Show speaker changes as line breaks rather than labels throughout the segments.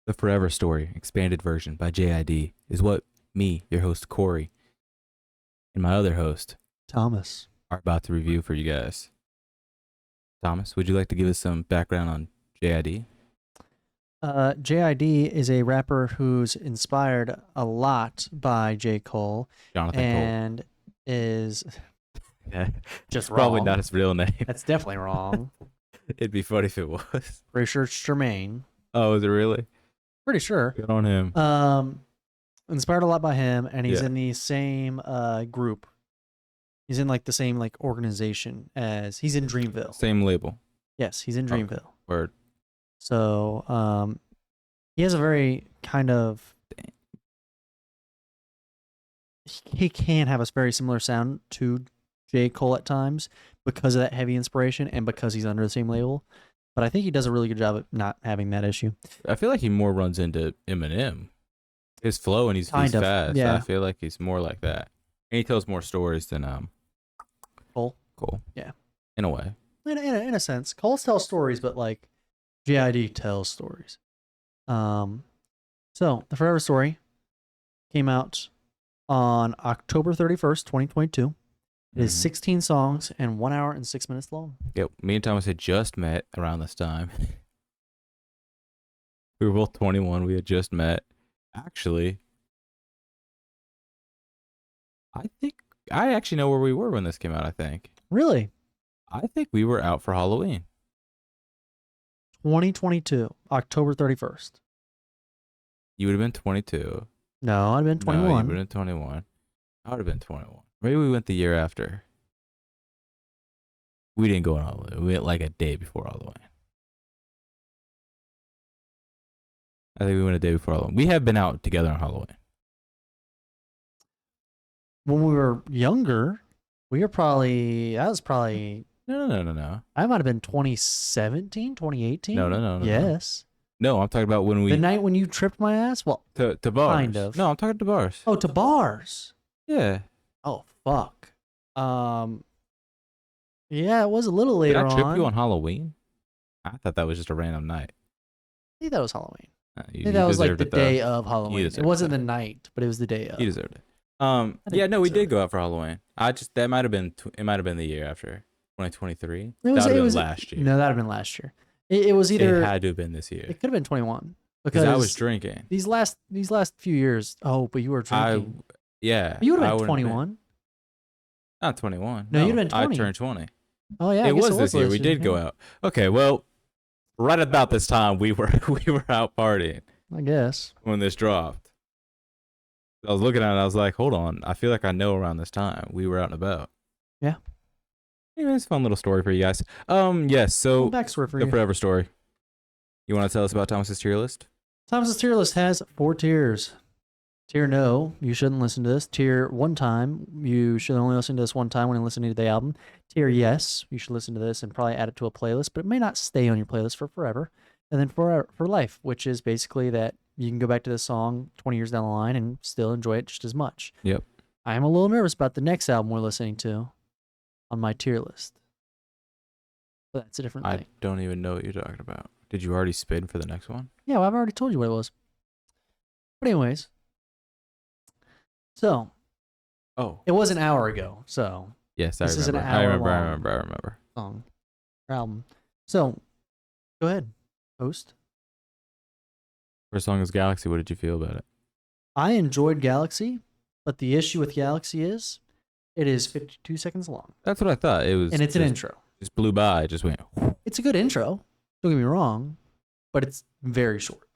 The Forever Story, expanded version by JID, is what me, your host Corey, and my other host
Thomas.
are about to review for you guys. Thomas, would you like to give us some background on JID?
JID is a rapper who's inspired a lot by J.Cole
Jonathan Cole.
and is
Yeah,
just
probably
wrong.
not his real name.
That's definitely wrong.
It'd be funny if it was.
Pretty sure it's Jermaine.
Oh, is it really?
Pretty sure.
Good on him.
Inspired a lot by him, and he's
Yeah.
in the same group. He's in like the same like organization as he's in Dreamville.
Same label.
Yes, he's in Dreamville.
Word.
So he has a very kind of he can have a very similar sound to J. Cole at times because of that heavy inspiration and because he's under the same label. But I think he does a really good job at not having that issue.
I feel like he more runs into Eminem. His flow and he's
Kind of,
fast.
yeah.
I feel like he's more like that. And he tells more stories than
Cole?
Cole.
Yeah.
In a way.
In a sense. Cole tells stories, but like JID tells stories. So the Forever Story came out on October 31st, 2022. It is 16 songs and 1 hour and 6 minutes long.
Yep. Me and Thomas had just met around this time. We were both 21. We had just met. Actually, I actually know where we were when this came out, I think.
Really?
I think we were out for Halloween.
2022, October 31st.
You would have been 22.
No, I'd been
No, you
21.
would have been 21. I would have been 21. Maybe we went the year after. We didn't go on Halloween. We went like a day before Halloween. I think we went a day before Halloween. We have been out together on Halloween.
When we were younger, that was probably,
No.
I might have been 2017, 2018.
No.
Yes.
No, I'm talking about when we
The night when you tripped my ass? Well,
to bars.
kind of.
No, I'm talking to bars.
Oh, to bars.
Yeah.
Oh, fuck. Yeah, it was a little
Did
later
I trip
on.
you on Halloween? I thought that was just a random night.
I think that was Halloween.
You,
I think
you
that was like
deserved
the
it, though.
day of Halloween. It
deserved
wasn't
it.
the night, but it was the day of.
You deserved it.
didn't
Yeah, no, we
deserve
did go out for Halloween. That might have been the year after 2023.
It
That
was,
would
it
have
was
been last year.
No, that would have been last year. It was either.
It had to have been this year
It could have been 21
because I was drinking.
These last few years. Oh, but you were drinking.
Yeah.
You would
I
have been
wouldn't
21.
Not 21.
No, you'd have been 20.
I turned 20.
Oh yeah,
It was this year. We did go out. Okay, well, right about this time we were out partying
I guess.
when this dropped. I was looking at it. I was like, hold on. I feel like I know around this time we were out and about.
Yeah.
Anyway, it's a fun little story for you guys. Yes. So
Backstory for
the
you.
Forever Story. You want to tell us about Thomas's tier list?
Thomas's tier list has 4 tiers. Tier no, you shouldn't listen to this. Tier one time, you should only listen to this one time when you're listening to the album. Tier yes, you should listen to this and probably add it to a playlist, but it may not stay on your playlist for forever. And then for life, which is basically that you can go back to this song 20 years down the line and still enjoy it just as much.
Yep.
I am a little nervous about the next album we're listening to on my tier list. But that's a different thing.
I don't even know what you're talking about. Did you already spin for the next one?
Yeah, well, I've already told you what it was. But anyways. So.
Oh.
It was an hour ago, so.
Yes, I
This is an
remember. I
hour-long
remember.
Song. Or album. So, go ahead, host.
First song is Galaxy. What did you feel about it?
I enjoyed Galaxy, but the issue with Galaxy is it is 52 seconds long.
That's what I thought. It was,
And it's an intro.
Just blew by. It just went.
It's a good intro. Don't get me wrong, but it's very short.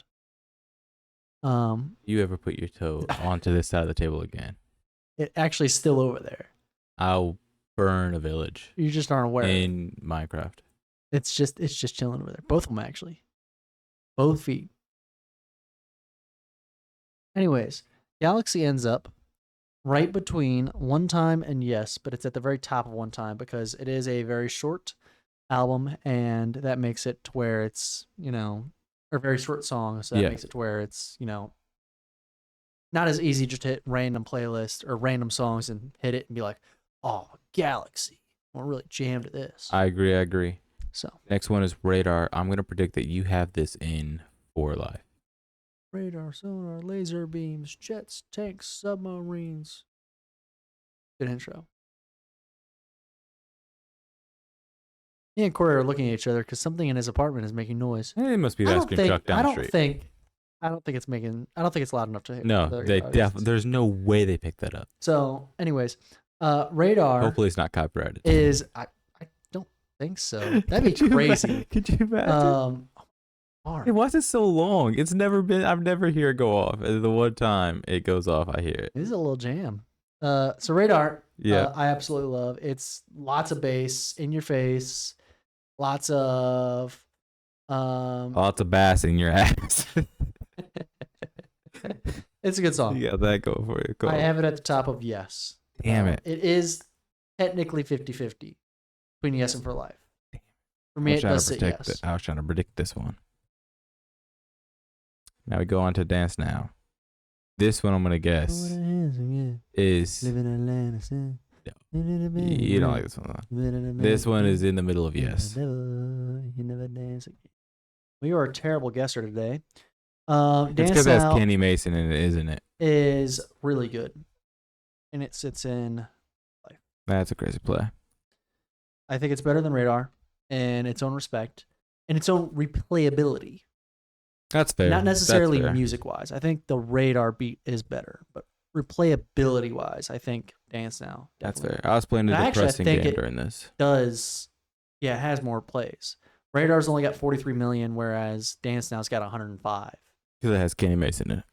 You ever put your toe onto this side of the table again?
It actually is still over there.
I'll burn a village
You just aren't aware.
in Minecraft.
It's just chilling over there. Both of them actually. Both feet. Anyways, Galaxy ends up right between One Time and Yes, but it's at the very top of One Time because it is a very short album, and that makes it to where it's, or very short song, so that makes it to where it's, not as easy just to hit random playlist or random songs and hit it and be like, oh, Galaxy. We're really jammed to this.
I agree.
So
Next one is Radar. I'm going to predict that you have this in for life.
radar, sonar, laser beams, jets, tanks, submarines. Good intro. Me and Corey are looking at each other because something in his apartment is making noise.
It must be the ice cream truck down the street.
I don't think it's loud enough to hear.
No, they definitely. There's no way they picked that up.
So, anyways, radar.
Hopefully, it's not copyrighted.
I don't think so. That'd be crazy.
Could you imagine? Hey, why is it so long? It's never been. I've never hear it go off. The one time it goes off, I hear it.
It is a little jam. So radar.
Yeah,
I absolutely love. It's lots of bass in your face. Lots of
bass in your ass.
It's a good song.
You got that going for you. Cool.
I have it at the top of yes.
Damn it.
It is technically 50-50 between yes and for life. For me, it does say yes.
I was trying to predict this one. Now we go on to Dance Now. This one I'm going to guess is... You don't like this one, though. This one is in the middle of yes.
We are a terrible guesser today.
It's because it has Kenny Mason in it, isn't it?
Is really good. And it sits in life.
That's a crazy play.
I think it's better than Radar in its own respect and its own replayability.
That's fair.
Not necessarily music-wise. I think the Radar beat is better, but replayability-wise, I think Dance Now.
That's fair. I was playing a depressing game during this.
It has more plays. Radar's only got 43 million, whereas Dance Now's got 105.
Because it has Kenny Mason in it.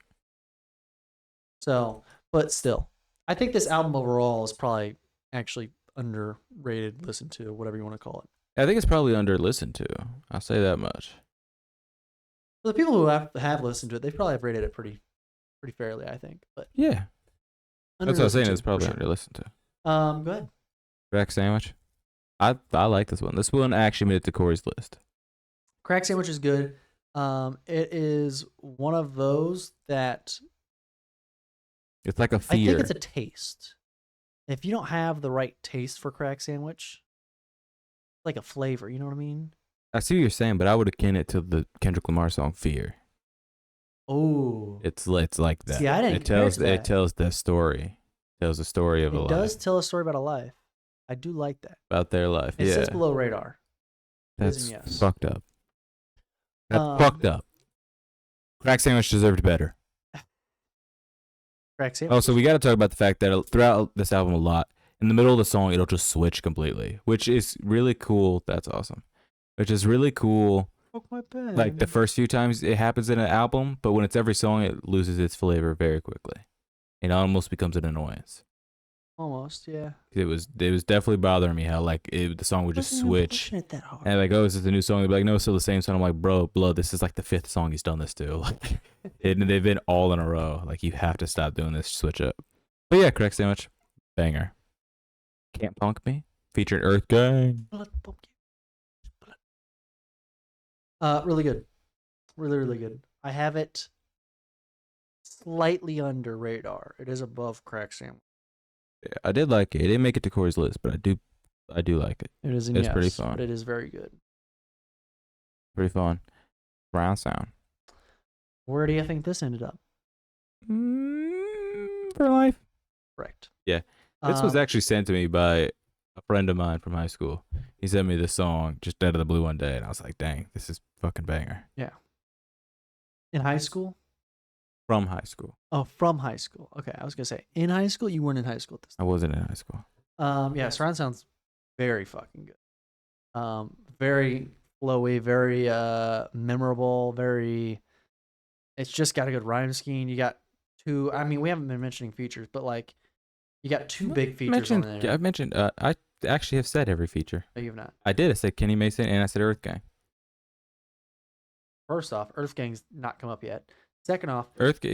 So, but still, I think this album overall is probably actually underrated, listened to, whatever you want to call it.
I think it's probably under-listened to. I'll say that much.
For the people who have listened to it, they probably have rated it pretty fairly, I think. But
yeah, that's what I was saying. It's probably under-listened to.
Go ahead.
Crack Sandwich. I like this one. This one actually made it to Corey's list.
Crack Sandwich is good. It is one of those that
it's like a fear.
I think it's a taste. If you don't have the right taste for Crack Sandwich, like a flavor, you know what I mean?
I see what you're saying, but I would akin it to the Kendrick Lamar song "Fear."
Oh,
it's like that.
See, I didn't.
It tells the story. It tells the story of a life.
It does tell a story about a life. I do like that.
About their life.
It sits below Radar.
That's fucked up. That's fucked up. Crack Sandwich deserved better.
Crack Sandwich.
Oh, so we got to talk about the fact that throughout this album a lot, in the middle of the song, it'll just switch completely, which is really cool. That's awesome. Which is really cool.
Fuck my pen.
Like the first few times it happens in an album, but when it's every song, it loses its flavor very quickly. It almost becomes an annoyance.
Almost, yeah.
It was definitely bothering me how like the song would just switch.
It that hard.
And like, oh, is this a new song? They'd be like, no, it's still the same song. I'm like, bro, this is like the 5th song he's done this to. Like, they've been all in a row. Like, you have to stop doing this switch up. But yeah, Crack Sandwich, banger. Can't Punk Me, featuring Earth Gang.
Really good. Really, really good. I have it slightly under Radar. It is above Crack Sandwich.
Yeah, I did like it. It didn't make it to Corey's list, but I do like it.
It is
It's pretty fun.
But it is very good.
Pretty fun. Brown sound.
Where do you think this ended up?
For life.
Correct.
Yeah. This was actually sent to me by a friend of mine from high school. He sent me this song just out of the blue one day, and I was like, dang, this is fucking banger.
Yeah. In high school?
From high school.
Oh, from high school. Okay, I was going to say, in high school? You weren't in high school at this time.
I wasn't in high school.
Yeah, surround sound's very fucking good. Very flowy, very memorable, very... It's just got a good rhyme scheme. You got two... I mean, we haven't been mentioning features, but like, you got two big features on there.
I've mentioned... I actually have said every feature.
No, you have not.
I did. I said Kenny Mason, and I said Earth Gang.
First off, Earth Gang's not come up yet. Second off,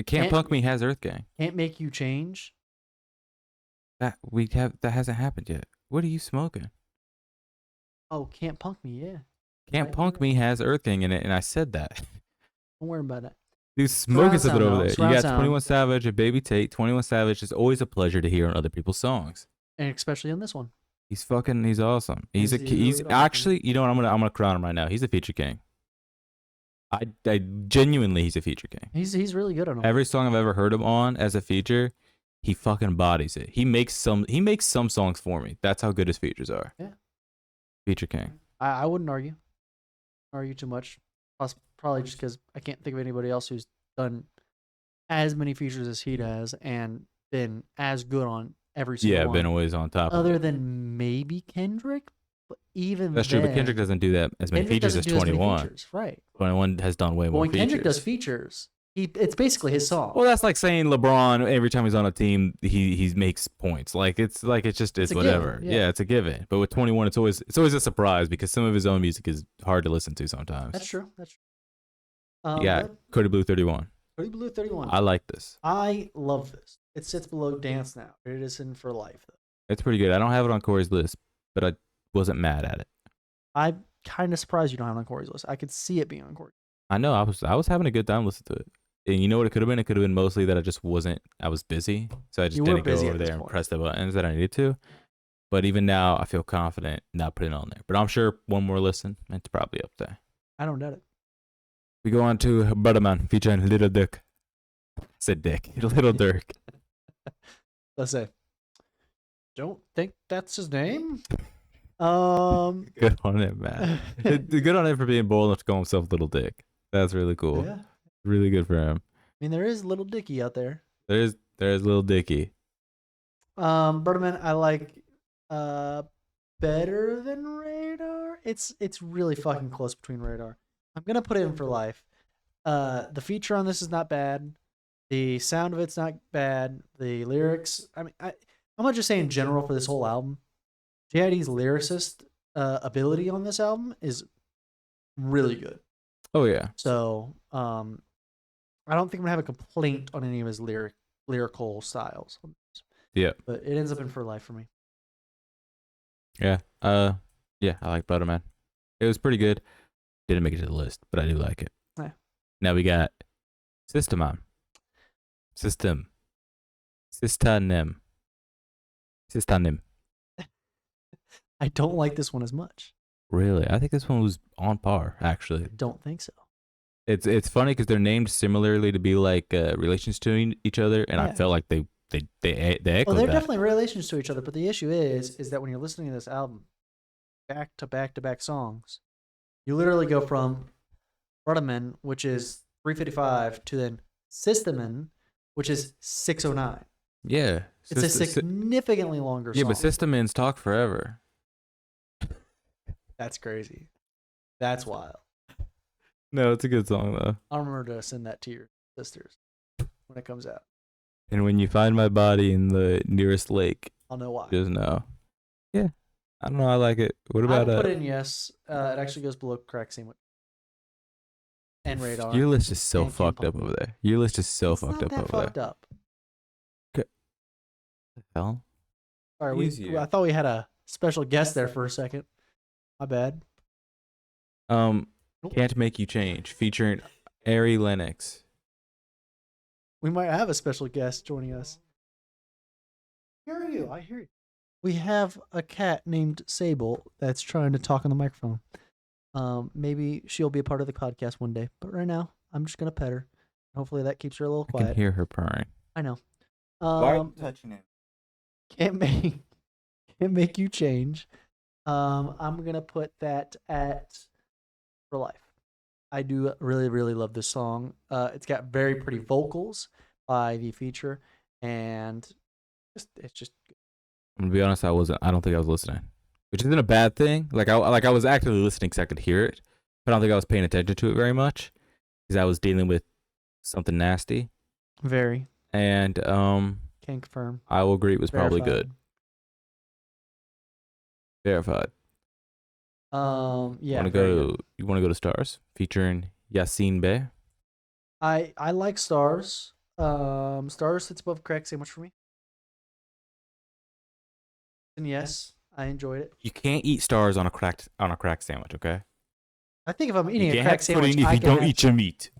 Can't Punk Me has Earth Gang.
Can't Make You Change.
That hasn't happened yet. What are you smoking?
Oh, Can't Punk Me, yeah.
Can't Punk Me has Earth Gang in it, and I said that.
Don't worry about that.
Dude, smoking something over there. You got 21 Savage and Baby Tate. 21 Savage is always a pleasure to hear on other people's songs,
and especially on this one.
He's awesome. He's
really
actually, you know what? I'm gonna crown him right now. He's a feature king. I genuinely, he's a feature king.
He's really good on them.
Every song I've ever heard him on as a feature, he fucking bodies it. He makes some songs for me. That's how good his features are.
Yeah.
Feature king.
I wouldn't argue too much. Probably just because I can't think of anybody else who's done as many features as he does and been as good on every single one.
Been always on top.
Other than maybe Kendrick, but even
that's true. But Kendrick doesn't do that as many features as 21.
Right.
21 has done way more.
When
features.
Kendrick does features, it's basically his song.
Well, that's like saying LeBron every time he's on a team, he makes points. It's whatever.
Given, yeah.
It's a given. But with 21, it's always a surprise because some of his own music is hard to listen to sometimes.
That's true.
Yeah, Cody Blue 31.
Cody Blue 31.
I like this.
I love this. It sits below Dance Now. It is in For Life, though.
It's pretty good. I don't have it on Corey's list, but I wasn't mad at it.
I'm kind of surprised you don't have it on Corey's list. I could see it being on Corey.
I know. I was having a good time listening to it. And you know what it could have been? It could have been mostly that I was busy. So I just didn't go over there and press the buttons that I needed to. But even now, I feel confident not putting it on there. But I'm sure one more listen, it's probably up there.
I don't doubt it.
We go on to Butterman featuring Little Dirk. I said Dick. Little Dirk.
Let's say. Don't think that's his name.
Good on him, man. Good on him for being bold enough to call himself Little Dick. That's really cool.
Yeah.
Really good for him.
I mean, there is Little Dicky out there.
There's Little Dicky.
Birdman, I like better than Radar. It's really fucking close between Radar. I'm gonna put it in For Life. The feature on this is not bad. The sound of it's not bad. The lyrics, I mean, I'm not just saying in general for this whole album. JID's lyricist ability on this album is really good.
Oh yeah.
So I don't think I'm gonna have a complaint on any of his lyrical styles.
Yeah.
But it ends up in For Life for me.
Yeah. Yeah, I like Butterman. It was pretty good. Didn't make it to the list, but I do like it.
Yeah.
Now we got System. Systenim.
I don't like this one as much.
Really? I think this one was on par, actually.
I don't think so.
It's funny because they're named similarly to be like relations to each other, and I felt like they echoed
well, they're
that.
definitely relations to each other, but the issue is that when you're listening to this album, back to back songs, you literally go from Rudderman, which is 355, to then Systemin, which is 609.
Yeah.
It's a significantly longer song.
Yeah, but Systemins talk forever.
That's crazy. That's wild.
No, it's a good song, though.
I'll remember to send that to your sisters when it comes out.
And when you find my body in the nearest lake,
I'll know why.
just know. Yeah. I don't know. I like it. What about
I put in yes. It actually goes below Crack Sandwich and Radar.
Your list is so fucked up over there. Your list is so fucked up over
fucked
there.
Up.
What the hell?
Sorry, I thought we had a special guest there for a second. My bad.
Can't Make You Change, featuring Ari Lennox.
We might have a special guest joining us. I hear you. We have a cat named Sable that's trying to talk on the microphone. Maybe she'll be a part of the podcast one day. But right now, I'm just gonna pet her. Hopefully that keeps her a little quiet.
I can hear her purring.
I know.
Why are you touching it?
Can't make you change. I'm gonna put that at For Life. I do really, really love this song. It's got very pretty vocals by the feature, and it's just.
I'm gonna be honest. I don't think I was listening, which isn't a bad thing. I was actively listening because I could hear it, but I don't think I was paying attention to it very much because I was dealing with something nasty.
Very.
And
Can confirm.
I will agree. It was probably good. Verified.
Yeah.
You want to go to Stars featuring Yassine Bey?
I like Stars. Stars sits above Crack Sandwich for me. And yes, I enjoyed it.
You can't eat Stars on a crack sandwich, okay?
I think if I'm eating
you
a crack sandwich,
if you don't eat your meat.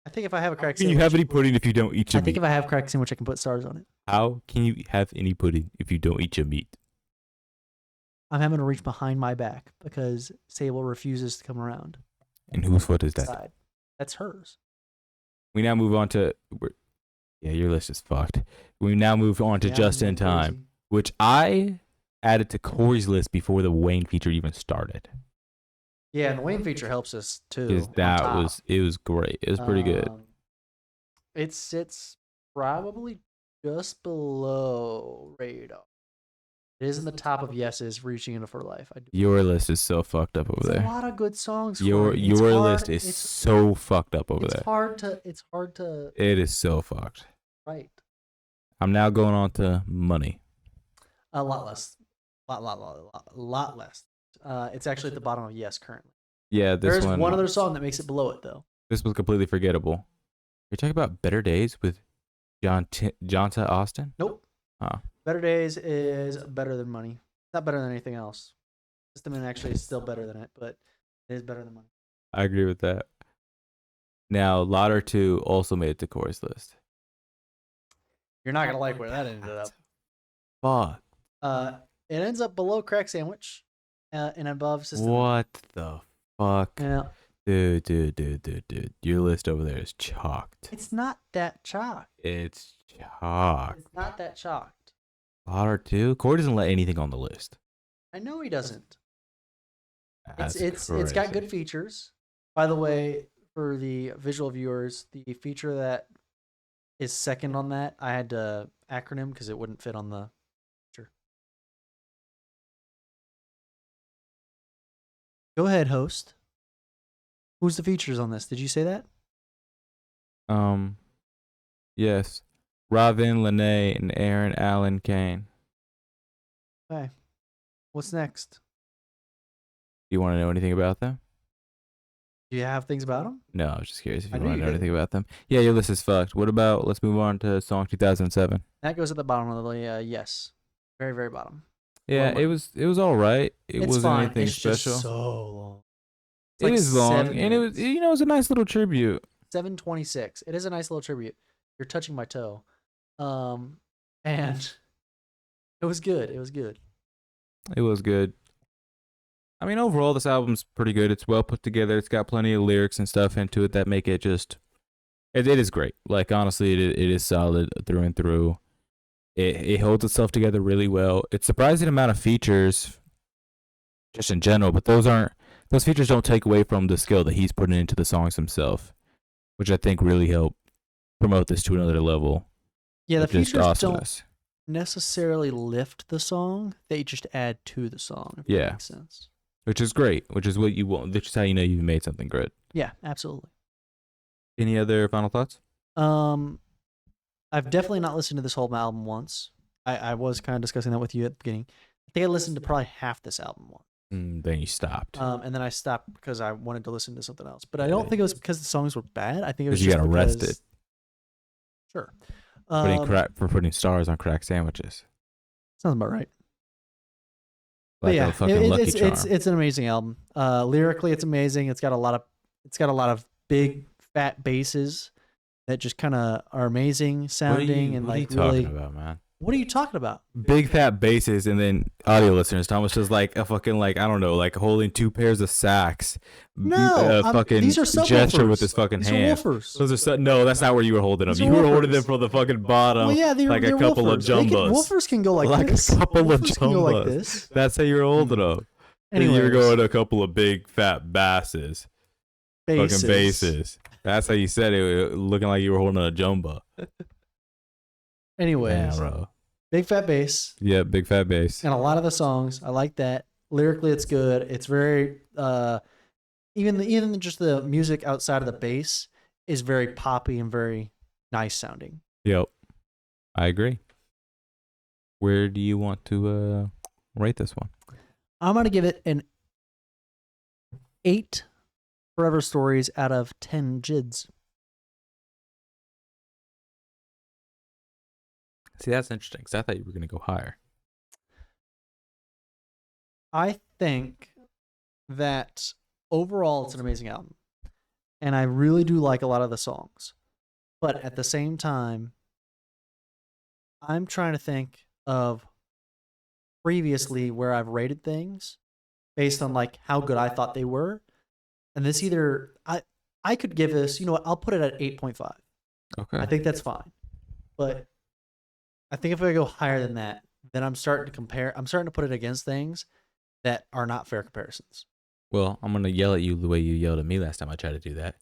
I think if I have a crack
Can
sandwich,
you have any pudding if you don't eat your meat?
I think if I have crack sandwich, I can put Stars on it.
How can you have any pudding if you don't eat your meat?
I'm having to reach behind my back because Sable refuses to come around.
And whose foot is that?
Side. That's hers.
We now move on to. Yeah, your list is fucked. We now move on to
Yeah,
Just
I'm
in
going
Time,
crazy.
which I added to Corey's list before the Wayne feature even started.
Yeah, and the Wayne feature helps us too.
Because
on
that
top.
was great. It was pretty good.
It sits probably just below Radar. It is in the top of Yes's Reaching Into For Life. I do.
Your list is so fucked up over
It's a
there.
lot of good songs.
Your
Corey. It's
list
hard-
is
it's,
so fucked up over
it's
there.
hard to. It's hard to
It is so fucked.
write.
I'm now going on to Money.
A lot less. Lot less. It's actually at the bottom of Yes currently.
Yeah, this
There's
one.
one other song that makes it below it though.
This was completely forgettable. You're talking about Better Days with Jonta Austin?
Nope.
Oh.
Better Days is better than Money. Not better than anything else. System actually is still better than it, but it is better than Money.
I agree with that. Now, Lauder 2 also made it to Corey's list.
You're not gonna like where that ended up.
Fuck.
It ends up below Crack Sandwich, and above System.
What the fuck?
Yeah.
Dude. Your list over there is chalked.
It's not that chalked.
It's chalked.
It's not that chalked.
Lauder 2? Corey doesn't let anything on the list.
I know he doesn't.
That's
It's got
crazy.
good features. By the way, for the visual viewers, the feature that is second on that, I had to acronym because it wouldn't fit on the picture. Go ahead, host. Who's the features on this? Did you say that?
Yes. Robin, Lene, and Aaron Allen Kane.
Okay. What's next?
Do you want to know anything about them?
Do you have things about them?
No, I was just curious if
I
you
knew
want to
you
know
did.
anything about them. Yeah, your list is fucked. What about, let's move on to song 2007.
That goes at the bottom of the yes. Very, very bottom.
Yeah,
Well,
it was all right. It
It's
wasn't
fine.
anything
It's
special.
just so long. It's
It
like
is long,
7
and it was
minutes.
it was a nice little tribute.
7:26. It is a nice little tribute. You're touching my toe. And it was good. It was good.
It was good. I mean, overall, this album's pretty good. It's well put together. It's got plenty of lyrics and stuff into it that make it just. It is great. Like honestly, it is solid through and through. It holds itself together really well. It's surprising amount of features, just in general. But those features don't take away from the skill that he's putting into the songs himself, which I think really help promote this to another level.
Yeah, the
of just
features don't
awesomeness.
necessarily lift the song. They just add to the song. If
Yeah.
that makes sense.
Which is great. Which is what you want. Which is how you know you've made something good.
Yeah, absolutely.
Any other final thoughts?
I've definitely not listened to this whole album once. I was kind of discussing that with you at the beginning. I think I listened to probably half this album once.
Then you stopped.
And then I stopped because I wanted to listen to something else. But I don't think it was because the songs were bad. I think it was
Because you
just
got
because...
arrested
Sure.
for putting stars on crack sandwiches.
Sounds about right. But
Like
yeah,
a fucking Lucky Charm.
it's an amazing album. Lyrically, it's amazing. It's got a lot of big fat basses that just kind of are amazing sounding and
what are you
like really.
talking about, man?
What are you talking about?
Big fat basses, and then audio listeners, Thomas is like a fucking like I don't know, like holding two pairs of sacks.
No,
fucking
these are
gesture
subwoofers.
with his fucking
These
hand.
are woofers.
Those are no, that's not where you were holding them.
These
You
are
were holding them
woofers.
from the fucking bottom.
Well, yeah,
like a couple of jumbos.
Woofers can go like this.
a couple of
Woofers can go like
jumbos.
this.
That's how you were holding them.
Anyways,
You were going a couple of big fat basses.
basses.
Fucking basses. That's how you said it, looking like you were holding a jumbo.
Anyways,
Yeah, bro.
big fat bass.
Yeah, big fat bass.
And a lot of the songs, I like that. Lyrically, it's good. It's very even just the music outside of the bass is very poppy and very nice sounding.
Yep, I agree. Where do you want to rate this one?
I'm gonna give it an 8 Forever Stories out of 10 JIDs.
See, that's interesting because I thought you were gonna go higher.
I think that overall it's an amazing album. And I really do like a lot of the songs. But at the same time, I'm trying to think of previously where I've rated things based on like how good I thought they were. And this either I could give this, you know what, I'll put it at 8.5.
Okay.
I think that's fine. But I think if I go higher than that, then I'm starting to put it against things that are not fair comparisons.
Well, I'm gonna yell at you the way you yelled at me last time I tried to do that.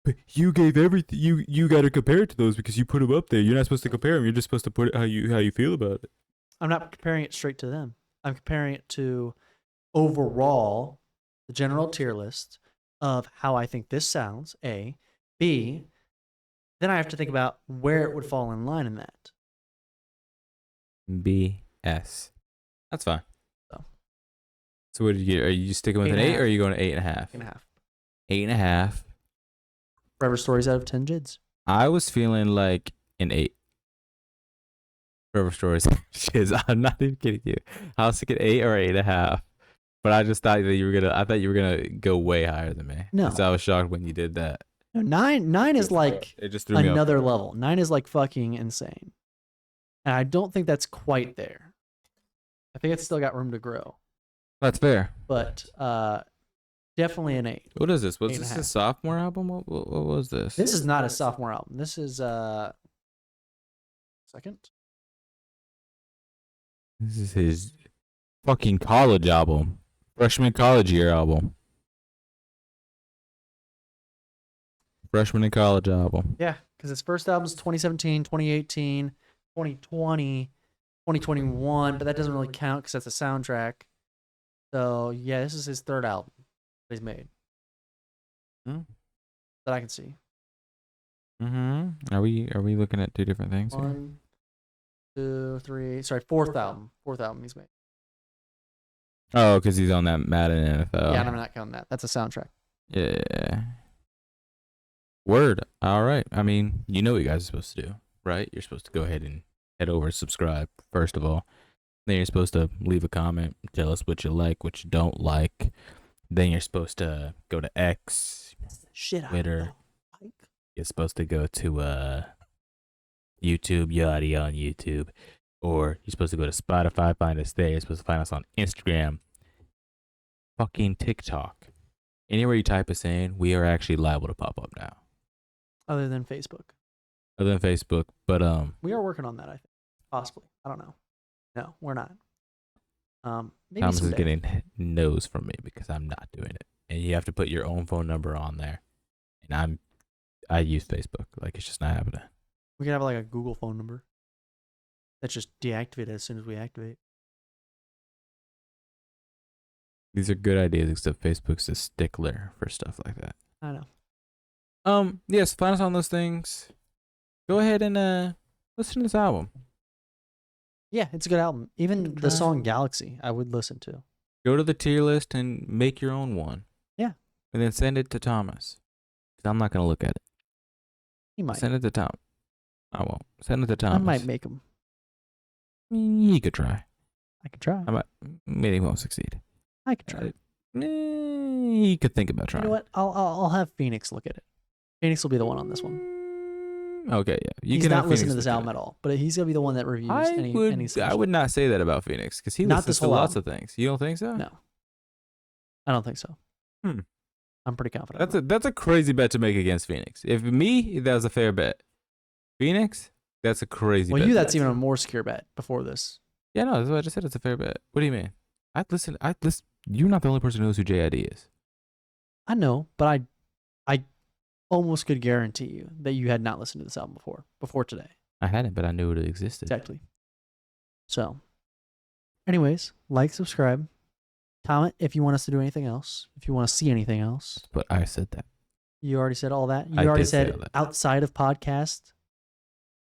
But you gave everything. You got to compare it to those because you put them up there. You're not supposed to compare them. You're just supposed to put it how you feel about it.
I'm not comparing it straight to them. I'm comparing it to overall the general tier list of how I think this sounds, A. B, then I have to think about where it would fall in line in that.
BS. That's fine.
So.
So what did you get? Are you sticking with an 8 or are you going to 8.5?
8.5.
8.5.
Forever Stories out of 10 JIDs.
I was feeling like an 8. Forever Stories. Shiz, I'm not even kidding you. I was thinking 8 or 8.5. But I just thought that I thought you were gonna go way higher than me.
No.
So I was shocked when you did that.
No, 9 is like
It just threw me off.
another level. 9 is like fucking insane. And I don't think that's quite there. I think it's still got room to grow.
That's fair.
But definitely an 8.
What is this? Was
8.5.
this a sophomore album? What was this?
This is not a sophomore album. This is second.
This is his fucking college album. Freshman college year album. Freshman in college album.
Yeah, because his first album is 2017, 2018, 2020, 2021, but that doesn't really count because that's a soundtrack. So yeah, this is his third album that he's made.
Hmm.
That I can see.
Mm-hmm. Are we looking at two different things here?
1, 2, 3. Sorry, fourth album. Fourth album he's made.
Oh, because he's on that Madden NFL.
Yeah, and I'm not counting that. That's a soundtrack.
Yeah. Word. All right. I mean, you know what you guys are supposed to do, right? You're supposed to go ahead and head over and subscribe, first of all. Then you're supposed to leave a comment, tell us what you like, what you don't like. Then you're supposed to go to X, Twitter. You're supposed to go to YouTube, Yachty on YouTube. Or you're supposed to go to Spotify, find us there. You're supposed to find us on Instagram. Fucking TikTok. Anywhere you type us in, we are actually liable to pop up now.
Other than Facebook.
Other than Facebook, but
We are working on that, I think. Possibly. I don't know. No, we're not. Maybe
Thomas is
someday.
getting no's from me because I'm not doing it. And you have to put your own phone number on there. And I use Facebook. Like, it's just not happening.
We could have like a Google phone number. That's just deactivated as soon as we activate.
These are good ideas, except Facebook's a stickler for stuff like that.
I know.
Yes, find us on those things. Go ahead and listen to this album.
Yeah, it's a good album. Even
Try.
the song Galaxy, I would listen to.
Go to the tier list and make your own one.
Yeah.
And then send it to Thomas. 'Cause I'm not going to look at it.
He might.
Send it to Tom. I won't. Send it to Thomas.
I might make him.
He could try.
I could try.
Maybe he won't succeed.
I could try.
He could think about
You
trying.
know what? I'll have Phoenix look at it. Phoenix will be the one on this one.
Okay, yeah.
He's
can
not
have
listening
Phoenix
to this
look at
album
it.
at all, but he's gonna be the one that reviews any
I would not say that about Phoenix because he
Not
listens
this
to
whole
lots
album.
of things. You don't think so?
No, I don't think so. I'm pretty confident.
That's a crazy bet to make against Phoenix. If me, that was a fair bet. Phoenix, that's a crazy bet.
Well, that's even a more secure bet before this.
Yeah, no, that's what I just said. It's a fair bet. What do you mean? I listen. You're not the only person who knows who JID is.
I know, but I almost could guarantee you that you had not listened to this album before today.
I hadn't, but I knew it existed.
Exactly. So, anyways, like, subscribe, comment if you want us to do anything else. If you want to see anything else.
But I said that.
You already said all that. You
I
already
did say
said
all that.
outside of podcast.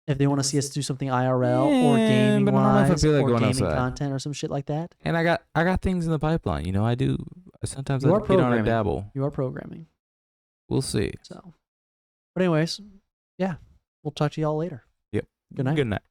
If they want to see us do something IRL or
Yeah,
gaming
but I don't know if I
wise
feel like
or
going
gaming
outside.
content or some shit like that,
And I got things in the pipeline. You know, I do. Sometimes
You
I
are
get on
programming.
a dabble.
you are programming.
We'll see.
So, but anyways, yeah, we'll talk to y'all later.
Yep.
Good night.
Good night.